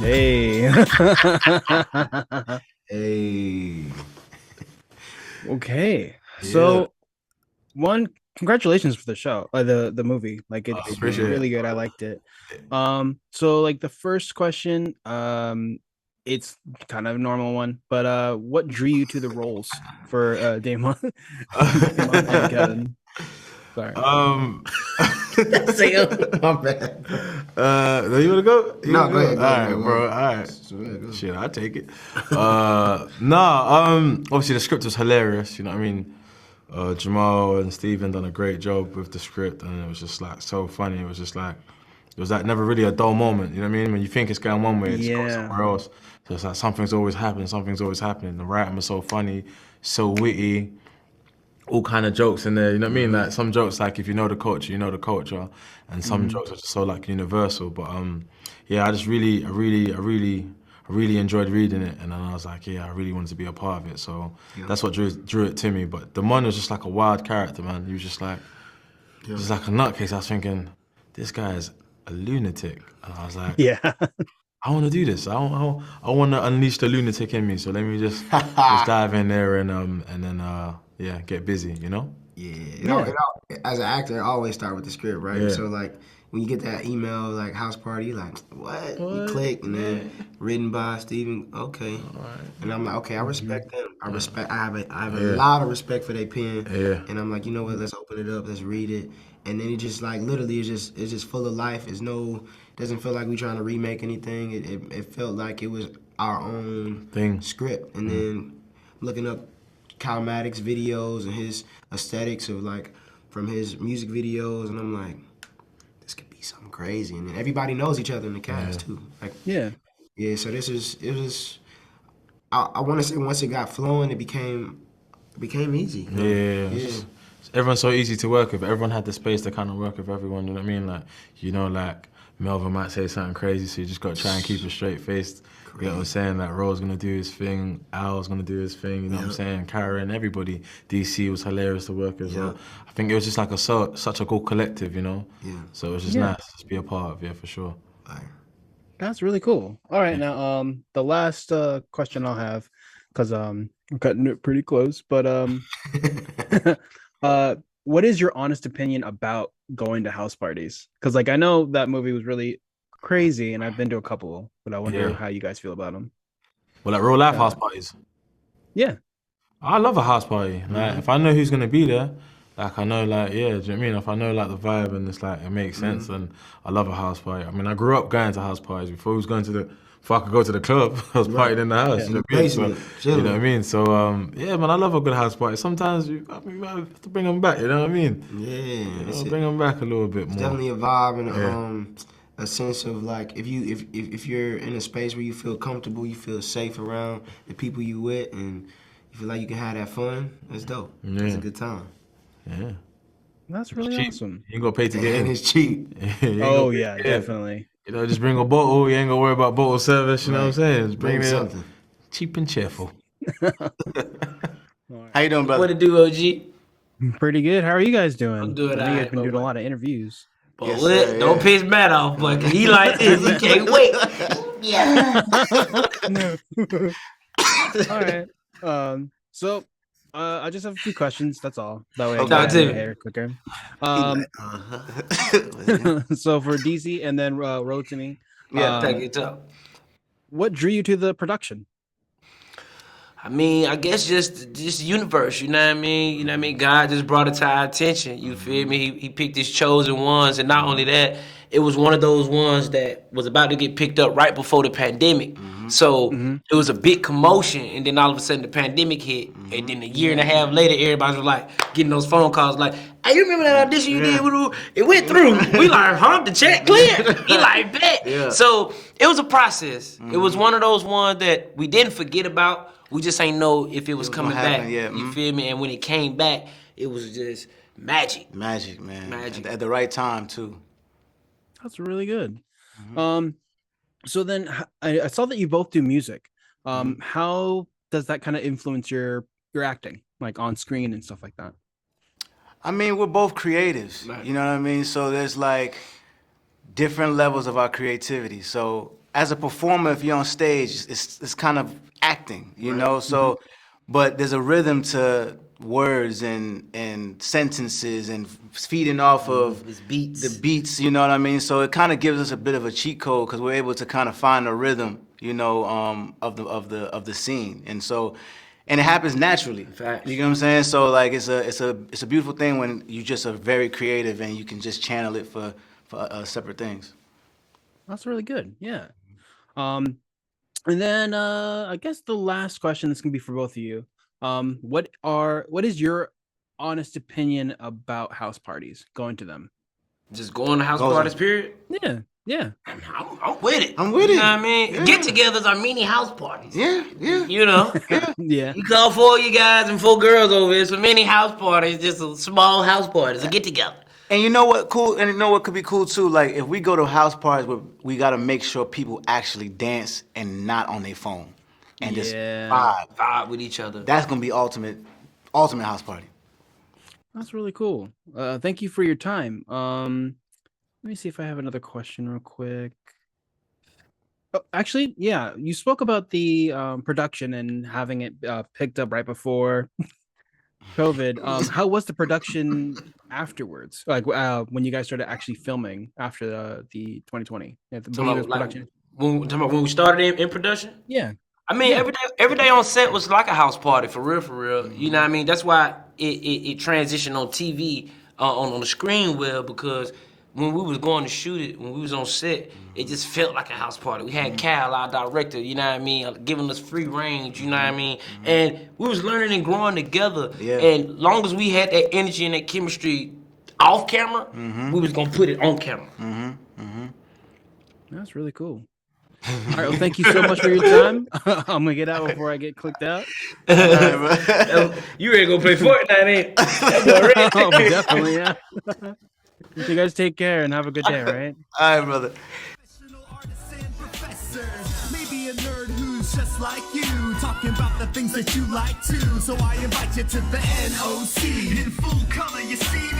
Hey. Hey. Okay. Yeah. So one, congratulations for the show, the movie. Like I it's appreciate it. really good. I liked it. So like the first question, it's kind of a normal one, but what drew you to the roles for Damon, Damon and Kevin? Sorry. um, Say, my bad. do you wanna go? You No, wanna go go? ahead, All go ahead, right, go bro. ahead. All right. Go. Shit, I take it. Obviously the script was hilarious. You know what I mean? Jamal and Steven done a great job with the script, and it was just like so funny. It was like never really a dull moment. You know what I mean? When you think it's going one way, it's going Yeah. somewhere else. So it's like something's always happening. Something's always happening. The writing was so funny, so witty. All kind of jokes in there, you know what I mean? Like some jokes, like if you know the culture, you know the culture, and some Mhm. jokes are just so like universal. But yeah, I really enjoyed reading it, and then I was like, yeah, I really wanted to be a part of it. So Yeah. that's what drew it to me. But the man was just like a wild character, man. He was Yeah. just like a nutcase. I was thinking, this guy is a lunatic, and I was like, Yeah. I want to do this. I want to unleash the lunatic in me. So let me just dive in there and then yeah, get busy. You know? Yeah, Yeah. as an actor, I always start with the script, right? Yeah. So like when you get that email like house party, like what? You What? click and Yeah. then written by Steven, okay. All right. And I'm like, okay, I Mhm. respect them. I have a Yeah. lot of respect for their pen. Yeah. And I'm like, you know what, let's open it up, let's read it. And then it just like literally it's just full of life. Doesn't feel like we trying to remake anything. It felt like it was our own Thing. script. And then looking up Calmatic's videos and his aesthetics of like from his music videos, and I'm like, this could be something crazy. And then everybody knows each other in the cast too. Like, Yeah. yeah. So it was. I want to say once it got flowing, it became easy. Yeah. It's Yeah. just everyone's so easy to work with. Everyone had the space to kind of work with everyone. You know what I mean? Like like Melvin might say something crazy, so you just got to try and keep a straight face. You know what I'm saying? Like Ro's gonna do his thing, Al's gonna do his thing. You know what I'm Yep. saying? Karen, everybody. DC was hilarious to work with. So Yep. I think it was just like such a cool collective. You know? Yeah. So it was just Yeah. nice to be a part of. Yeah, for sure. Like, That's really cool. All right, now the last question I'll have, because I'm cutting it pretty close, but uh what is your honest opinion about going to house parties? Because like I know that movie was really crazy and I've been to a couple, but I wonder Yeah. how you guys feel about them. Well, like real life Uh house parties. yeah. I love a house party. Like if I know who's gonna be there, like I know like yeah, do you know what I mean? If I know like the vibe and it's like it makes sense, then I love a house party. I mean I grew up going to house parties before I could go to the club, I was right. partying in the house, Yeah. you know what I mean? So Basement, you know what I chilling. mean? So yeah man, I love a good house party. Sometimes you have to bring them back, you know what I mean? You Yeah. know, bring them back a little bit It's more. definitely a vibe and Yeah. a sense of like if you're in a space where you feel comfortable, you feel safe around the people you with, and you feel like you can have that fun. That's dope. That's a Yeah. good time, Yeah. That's It's really cheap. awesome. You ain't gonna pay to get and in. it's cheap. You ain't gonna Oh pay yeah, to get in. definitely. You know, just bring a bottle. You ain't gonna worry about bottle service. You know what I'm Right. saying? Just bring Bring it something. cheap and cheerful. All right. How you doing, What brother? to do, OG? Pretty good. How are you guys I'm doing? doing I know you guys alright, been but doing a what? lot of interviews. But Yes, sir. what? Don't Yeah. piss Matt off, boy, cause he like this. He can't wait. Yeah. All right. So I just have a few questions. That's all. That way I can Talk get Okay. out of to your me. hair quicker. He Um, like, uh-huh. so for DC and then Rotimi, Yeah, take your time. what drew you to the production? I mean, I guess just universe, you know what I mean? You know what I mean? God just brought it to our attention. You feel me? He picked his chosen ones, and not only that, it was one of those ones that was about to get picked up right before the pandemic. So Mm-hmm. it was a big commotion, and then all of a sudden the pandemic hit, and then a year and a half later, everybody was like getting those phone calls like, "Hey, you remember that audition you did? Yeah. It went through." We like, "Huh? The check cleared?" He like, "Bet." Yeah. So it was a process. It was one of those ones that we didn't forget about. We just ain't know if it was was gonna coming back. happen, yeah, You feel me? And when it came back, it was just magic. Magic, man. Magic. At the right time too. That's really good. Um, so then I saw that you both do music. How does that kind of influence your acting, like on screen and stuff like that? I mean, we're both creatives. Right. You know what I mean? So there's like different levels of our creativity. So as a performer, if you're on stage, it's kind of acting, you know. So, but there's a rhythm to words and sentences and feeding off of His beats. the beats, you know what I mean? So it kind of gives us a bit of a cheat code because we're able to kind of find a rhythm, you know, of the scene, and it happens naturally. Facts. You know what I'm saying? So like it's a beautiful thing when you just are very creative and you can just channel it for separate things. That's really good. Yeah. And then I guess the last question, this can be for both of you. What is your honest opinion about house parties, going to them? Just going to house Goes parties, on. period. Yeah. I'm with it. I'm with You it. know what I mean? Yeah. Get-togethers are mini house parties. Yeah. You know? Yeah. You call 4 of you guys and 4 girls over. It's a mini house party. It's just a small house party. It's a get-together. And you know what cool? And you know what could be cool too? Like if we go to house parties, we got to make sure people actually dance and not on their phone and just Yeah. Vibe with each other. That's gonna be ultimate house party. That's really cool. Thank you for your time. Let me see if I have another question real quick. Oh, actually, yeah, you spoke about the production and having it picked up right before COVID. How was the production afterwards? Like when you guys started actually filming after the 2020? Yeah, the Talking about, like, production. when we started in production? Yeah. I mean, Yeah. every day on set was like a house party, for real. You know what I mean? That's why it transitioned on TV, on the screen well, because when we was going to shoot it, when we was on set, it just felt like a house party. We had Cal, our director, you know what I mean, giving us free range, you know what I mean? And we was learning and growing together. Yeah. And long as we had that energy and that chemistry off camera, we was going to put it on camera. That's really cool. All right, well, thank you so much for your time. I'm gonna get out before I get clicked out. You ready to go play Fortnite, ain't it? Oh, definitely, yeah. You guys take care and have a good day, right? All right, brother. Professional artists and professors. Maybe a nerd who's just like you, talking about the things that you like too. So I invite you to the NOC. In full color, you see